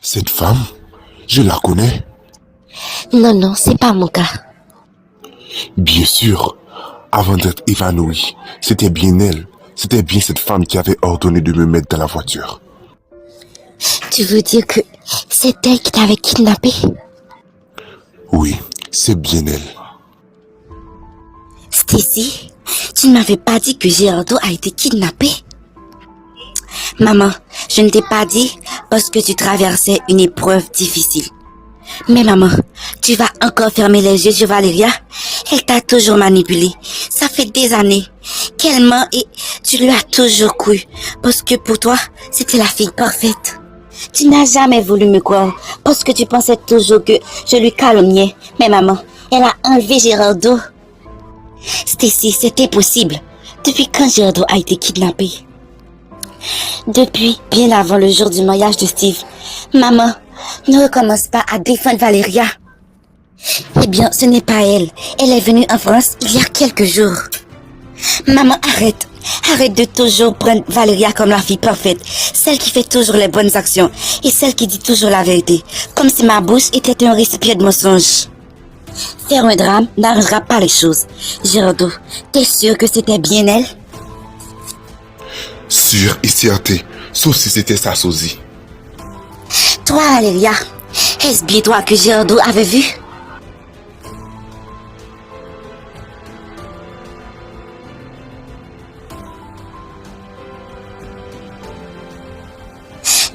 Cette femme, je la connais. Non, non, c'est pas mon cas. Bien sûr, avant d'être évanouie, c'était bien elle. C'était bien cette femme qui avait ordonné de me mettre dans la voiture. Tu veux dire que c'est elle qui t'avait kidnappé? Oui, c'est bien elle. Stacy, tu ne m'avais pas dit que Gerardo a été kidnappé? Maman, je ne t'ai pas dit parce que tu traversais une épreuve difficile. Mais maman, tu vas encore fermer les yeux sur Valéria? Elle t'a toujours manipulé. Ça fait des années qu'elle ment et tu lui as toujours cru. Parce que pour toi, c'était la fille parfaite. Tu n'as jamais voulu me croire parce que tu pensais toujours que je lui calomniais. Mais maman, elle a enlevé Gerardo. Stacy, c'était possible. Depuis quand Gerardo a été kidnappé? Depuis bien avant le jour du mariage de Steve. Maman, ne recommence pas à défendre Valéria. Eh bien, ce n'est pas elle. Elle est venue en France il y a quelques jours. Maman, arrête. Arrête de toujours prendre Valéria comme la fille parfaite. Celle qui fait toujours les bonnes actions. Et celle qui dit toujours la vérité. Comme si ma bouche était un récipient de mensonges. Faire un drame n'arrangera pas les choses. Gerardo, t'es sûr que c'était bien elle? Sûr et certain, sauf si c'était sa sosie. Toi, Valéria, est-ce bien toi que Gerardo avait vu?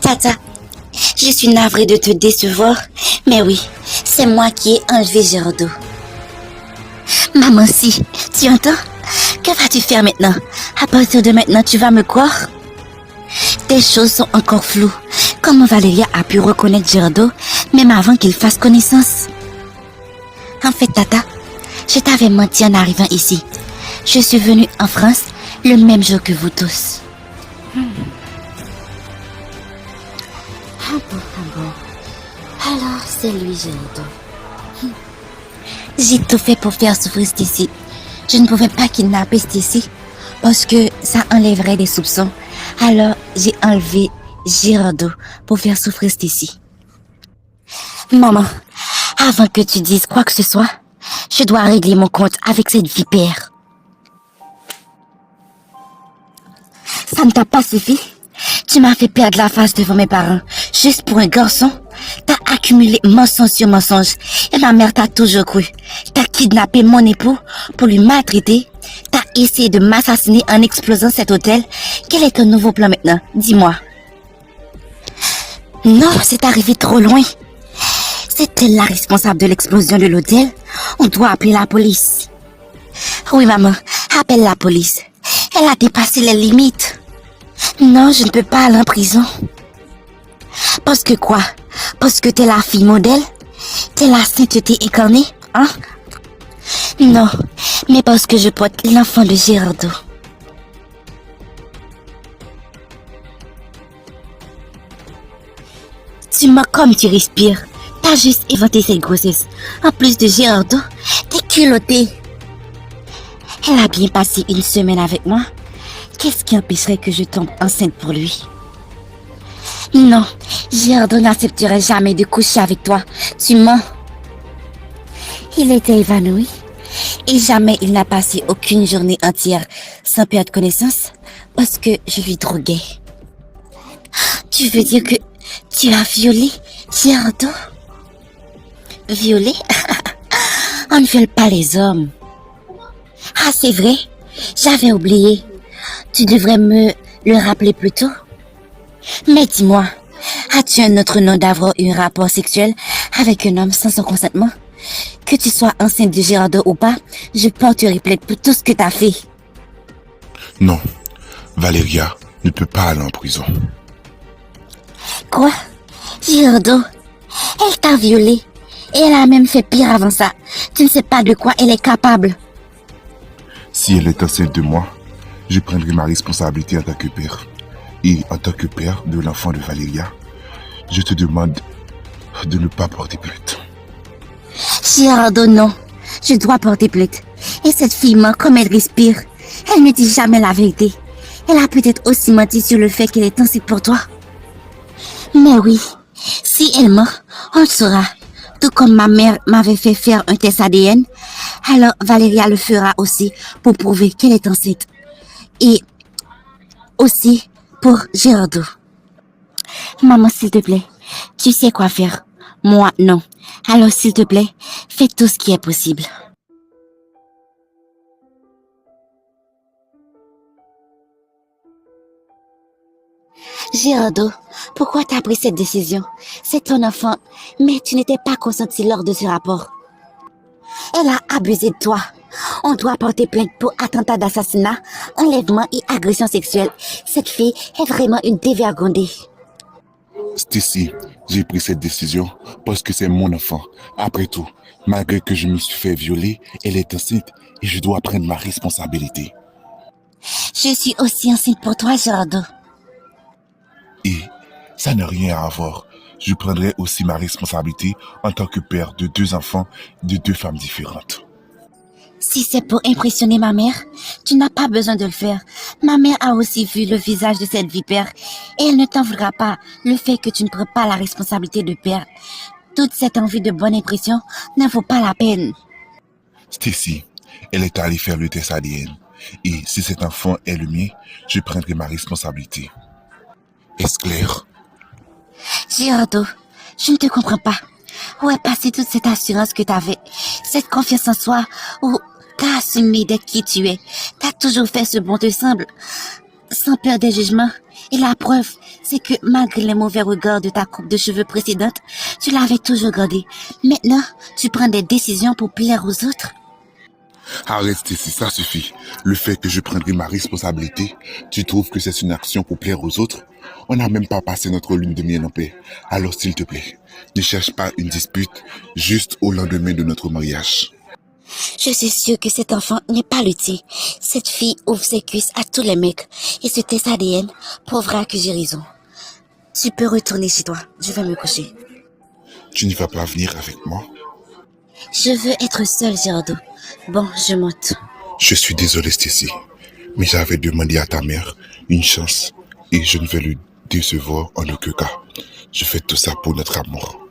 Tata, je suis navrée de te décevoir, mais oui, c'est moi qui ai enlevé Gerardo. Maman, si, tu entends? Que vas-tu faire maintenant? À partir de maintenant, tu vas me croire? Des choses sont encore floues. Comment Valéria a pu reconnaître Gerardo, même avant qu'il fasse connaissance? En fait, Tata, je t'avais menti en arrivant ici. Je suis venue en France le même jour que vous tous. Ah bon. Alors, c'est lui, Gerardo. J'ai tout fait pour faire souffrir Stacy. Je ne pouvais pas kidnapper Stacy parce que ça enlèverait des soupçons. Alors, j'ai enlevé Gerardo pour faire souffrir Stacy. Maman, avant que tu dises quoi que ce soit, je dois régler mon compte avec cette vipère. Ça ne t'a pas suffi? Tu m'as fait perdre la face devant mes parents, juste pour un garçon. T'as accumulé mensonge sur mensonge, et ma mère t'a toujours cru. T'as kidnappé mon époux pour lui maltraiter. T'as essayé de m'assassiner en explosant cet hôtel. Quel est ton nouveau plan maintenant? Dis-moi. Non, c'est arrivé trop loin. C'est elle la responsable de l'explosion de l'hôtel. On doit appeler la police. Oui, maman, appelle la police. Elle a dépassé les limites. Non, je ne peux pas aller en prison. Parce que quoi? Parce que t'es la fille modèle? T'es la sainteté incarnée, hein? Non, mais parce que je porte l'enfant de Gerardo. Tu mens comme tu respires. T'as juste inventé cette grossesse. En plus de Gerardo, t'es culottée. Elle a bien passé une semaine avec moi. Qu'est-ce qui empêcherait que je tombe enceinte pour lui? Non, Gerardo n'accepterait jamais de coucher avec toi. Tu mens. Il était évanoui. Et jamais il n'a passé aucune journée entière sans perdre connaissance parce que je lui droguais. Tu veux dire que tu as violé Gerardo? Violé? On ne viole pas les hommes. Ah, c'est vrai? J'avais oublié. Tu devrais me le rappeler plus tôt. Mais dis-moi, as-tu un autre nom d'avoir eu un rapport sexuel avec un homme sans son consentement? Que tu sois enceinte de Gerardo ou pas, je porterai plainte pour tout ce que t'as fait. Non, Valéria ne peut pas aller en prison. Quoi? Gerardo? Elle t'a violée. Et elle a même fait pire avant ça. Tu ne sais pas de quoi elle est capable. Si elle est enceinte de moi, je prendrai ma responsabilité en tant que père. Et en tant que père de l'enfant de Valéria, je te demande de ne pas porter plainte. Gerardo, non. Je dois porter plainte. Et cette fille ment comme elle respire. Elle ne dit jamais la vérité. Elle a peut-être aussi menti sur le fait qu'elle est enceinte pour toi. Mais oui, Si elle meurt, on le saura. Tout comme ma mère m'avait fait faire un test ADN, alors Valéria le fera aussi pour prouver qu'elle est enceinte. Et aussi pour Gérardo. Maman, s'il te plaît, tu sais quoi faire. Moi, non. Alors, s'il te plaît, fais tout ce qui est possible. Gérardo, pourquoi t'as pris cette décision? C'est ton enfant, mais tu n'étais pas consenti lors de ce rapport. Elle a abusé de toi. On doit porter plainte pour attentat d'assassinat, enlèvement et agression sexuelle. Cette fille est vraiment une dévergondée. Stacy, j'ai pris cette décision parce que c'est mon enfant. Après tout, malgré que je me suis fait violer, elle est enceinte et je dois prendre ma responsabilité. Je suis aussi enceinte pour toi, Gérardo. Et ça n'a rien à voir. Je prendrai aussi ma responsabilité en tant que père de 2 enfants de 2 femmes différentes. Si c'est pour impressionner ma mère, tu n'as pas besoin de le faire. Ma mère a aussi vu le visage de cette vipère et elle ne t'en voudra pas le fait que tu ne prends pas la responsabilité de père. Toute cette envie de bonne impression ne vaut pas la peine. Stacy, elle est allée faire le test ADN. Et si cet enfant est le mien, je prendrai ma responsabilité. Est-ce clair? Gérardo, je ne te comprends pas. Où est passée toute cette assurance que tu avais, cette confiance en soi, où t'as assumé d'être qui tu es. T'as toujours fait ce bon te semble, sans peur des jugements. Et la preuve, c'est que malgré les mauvais regards de ta coupe de cheveux précédente, tu l'avais toujours gardé. Maintenant, tu prends des décisions pour plaire aux autres. Arrête Stacy, ça suffit. Le fait que je prendrai ma responsabilité, tu trouves que c'est une action pour plaire aux autres? On n'a même pas passé notre lune de miel en paix. Alors s'il te plaît, ne cherche pas une dispute juste au lendemain de notre mariage. Je suis sûre que cet enfant n'est pas le tien. Cette fille ouvre ses cuisses à tous les mecs. Et ce test ADN prouvera que j'ai raison. Tu peux retourner chez toi. Je vais me coucher. Tu ne vas pas venir avec moi? Je veux être seule, Gérardo. Bon, je monte. Je suis désolé Stacy, mais j'avais demandé à ta mère une chance et je ne vais lui décevoir en aucun cas. Je fais tout ça pour notre amour.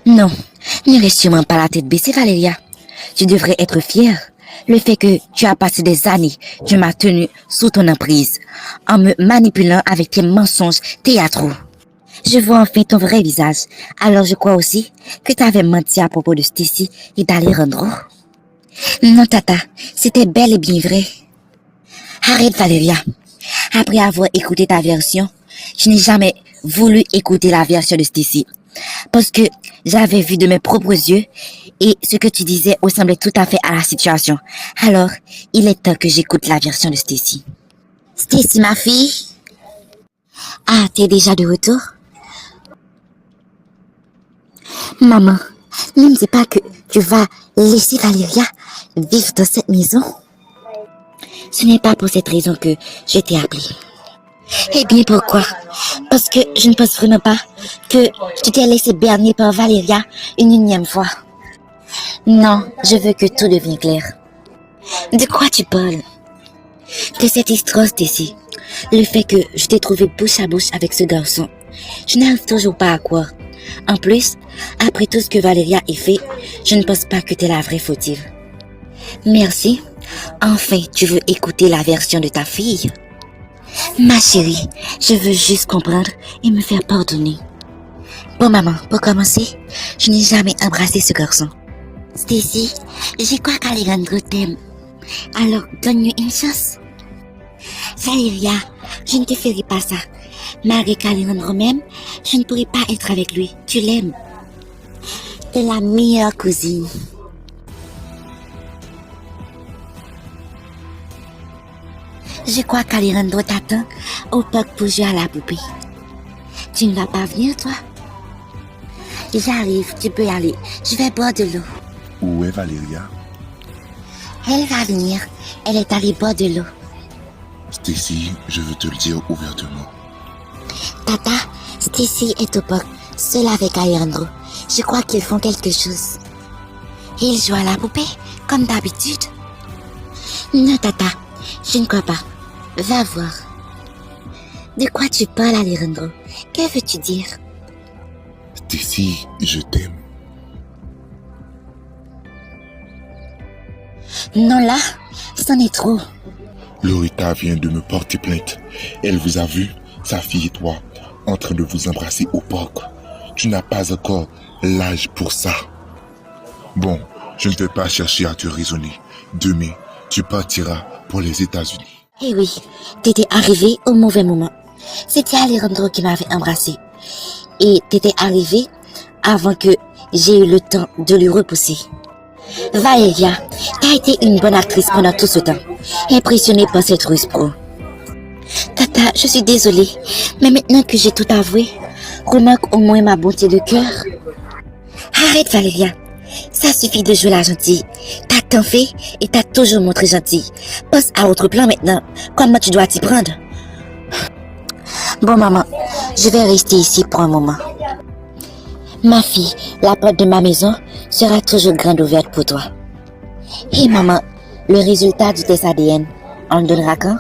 Non, ne laisse sûrement pas la tête baissée, Valéria. Tu devrais être fière. Le fait que tu as passé des années, tu m'as tenu sous ton emprise, en me manipulant avec tes mensonges théâtraux. Je vois enfin ton vrai visage. Alors je crois aussi que tu avais menti à propos de Stacy et d'Alejandro. Non, Tata, c'était bel et bien vrai. Arrête, Valéria. Après avoir écouté ta version, je n'ai jamais voulu écouter la version de Stacy. Parce que j'avais vu de mes propres yeux et ce que tu disais ressemblait tout à fait à la situation. Alors, il est temps que j'écoute la version de Stacy. Stacy, ma fille? Ah, t'es déjà de retour? Maman, ne me dis pas que tu vas laisser Valéria vivre dans cette maison. Ce n'est pas pour cette raison que je t'ai appelé. Eh bien, pourquoi? Parce que je ne pense vraiment pas que tu t'es laissé berner par Valéria une énième fois. Non, je veux que tout devienne clair. De quoi tu parles? De cette histoire, Stacy. Le fait que je t'ai trouvé bouche à bouche avec ce garçon. Je n'arrive toujours pas à croire. En plus, après tout ce que Valéria a fait, je ne pense pas que t'es la vraie fautive. Merci. Enfin, tu veux écouter la version de ta fille? Ma chérie, je veux juste comprendre et me faire pardonner. Bon maman, pour commencer, je n'ai jamais embrassé ce garçon. Stacy, je crois qu'Alejandro t'aime. Alors, donne-lui une chance. Valéria, je ne te ferai pas ça. Malgré qu'Alejandro m'aime, je ne pourrai pas être avec lui. Tu l'aimes. T'es la meilleure cousine. Je crois qu'Alejandro t'attend au parc pour jouer à la poupée. Tu ne vas pas venir, toi? J'arrive, tu peux y aller. Je vais boire de l'eau. Où est Valéria? Elle va venir. Elle est allée boire de l'eau. Stacy, je veux te le dire ouvertement. Tata, Stacy est au parc, seule avec Alejandro. Je crois qu'ils font quelque chose. Ils jouent à la poupée, comme d'habitude. Non, Tata, je ne crois pas. Va voir. De quoi tu parles, Alejandro? Que veux-tu dire? Stacy, je t'aime. Non, là, c'en est trop. Loretta vient de me porter plainte. Elle vous a vu, sa fille et toi, en train de vous embrasser au parc. Tu n'as pas encore l'âge pour ça. Bon, je ne vais pas chercher à te raisonner. Demain, tu partiras pour les États-Unis. Eh oui, t'étais arrivé au mauvais moment. C'était Alejandro qui m'avait embrassé. Et t'étais arrivé avant que j'ai eu le temps de lui repousser. Valeria, t'as été une bonne actrice pendant tout ce temps. Impressionnée par cette ruse pro. Tata, je suis désolée, mais maintenant que j'ai tout avoué, remarque au moins ma bonté de cœur. Arrête Valeria, ça suffit de jouer la gentille. T'as tant fait et t'as toujours montré gentil. Pense à autre plan maintenant, comment tu dois t'y prendre. Bon maman, je vais rester ici pour un moment. Ma fille, la porte de ma maison sera toujours grande ouverte pour toi. Et maman, le résultat du test ADN, on le donnera quand?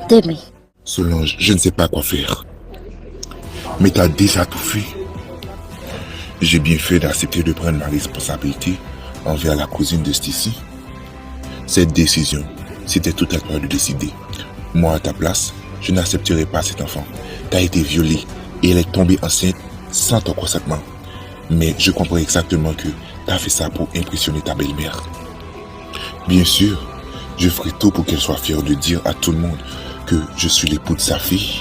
Demain. Solange, je ne sais pas quoi faire. Mais t'as déjà tout fait. J'ai bien fait d'accepter de prendre ma responsabilité envers la cousine de Stacy. Cette décision, c'était tout à toi de décider. Moi, à ta place, je n'accepterai pas cet enfant. T'as été violée et elle est tombée enceinte sans ton consentement. Mais je comprends exactement que t'as fait ça pour impressionner ta belle-mère. Bien sûr, je ferai tout pour qu'elle soit fière de dire à tout le monde que je suis l'époux de sa fille.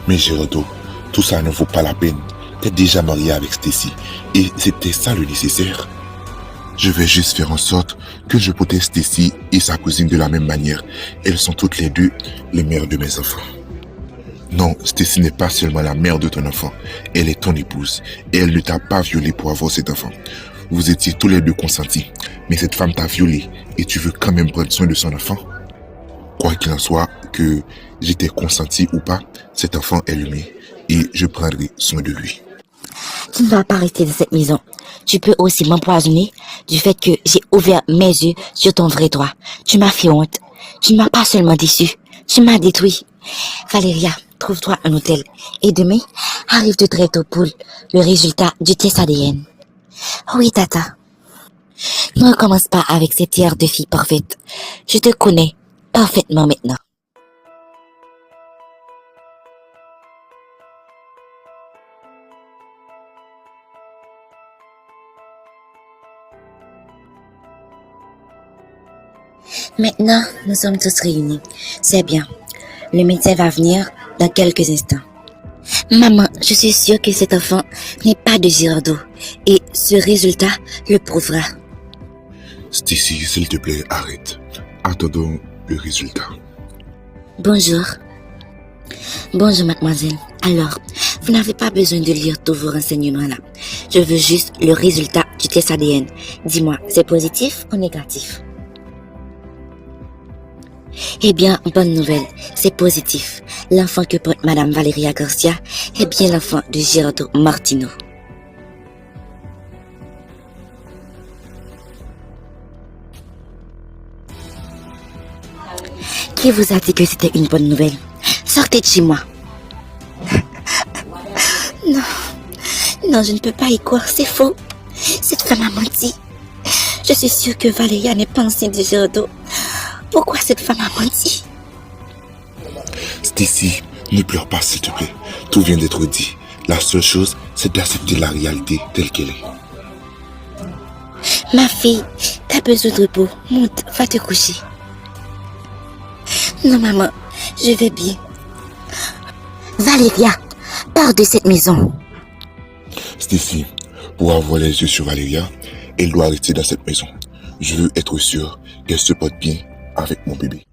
Mais Gerardo, tout ça ne vaut pas la peine. T'es déjà marié avec Stacy et c'était ça le nécessaire. Je vais juste faire en sorte que je protège Stacy et sa cousine de la même manière. Elles sont toutes les deux les mères de mes enfants. Non, Stacy n'est pas seulement la mère de ton enfant, elle est ton épouse et elle ne t'a pas violé pour avoir cet enfant. Vous étiez tous les deux consentis, mais cette femme t'a violé et tu veux quand même prendre soin de son enfant. Quoi qu'il en soit, que j'étais consenti ou pas, cet enfant est le mien et je prendrai soin de lui. Tu ne vas pas rester dans cette maison. Tu peux aussi m'empoisonner du fait que j'ai ouvert mes yeux sur ton vrai droit. Tu m'as fait honte. Tu ne m'as pas seulement déçu, tu m'as détruit. Valeria, trouve-toi un hôtel. Et demain, arrive de très tôt pour le résultat du test ADN. Oui, Tata. Ne recommence pas avec cette air de fille parfaite. Je te connais parfaitement maintenant. Maintenant, nous sommes tous réunis. C'est bien. Le médecin va venir dans quelques instants. Maman, je suis sûre que cet enfant n'est pas de Gerardo. Et ce résultat le prouvera. Stacy, s'il te plaît, arrête. Attendons le résultat. Bonjour. Bonjour, mademoiselle. Alors, vous n'avez pas besoin de lire tous vos renseignements là. Je veux juste le résultat du test ADN. Dis-moi, c'est positif ou négatif? Eh bien, bonne nouvelle, c'est positif. L'enfant que porte Madame Valeria Garcia est bien l'enfant de Gerardo Martino. Qui vous a dit que c'était une bonne nouvelle? Sortez de chez moi. Non, non, je ne peux pas y croire, c'est faux. Cette femme a menti. Je suis sûre que Valeria n'est pas enceinte de Gerardo. Pourquoi cette femme a menti? Stacy, ne pleure pas s'il te plaît. Tout vient d'être dit. La seule chose, c'est d'accepter la réalité telle qu'elle est. Ma fille, t'as besoin de repos. Monte, va te coucher. Non, maman, je vais bien. Valeria, pars de cette maison. Stacy, pour avoir les yeux sur Valeria, elle doit rester dans cette maison. Je veux être sûr qu'elle se porte bien avec mon bébé.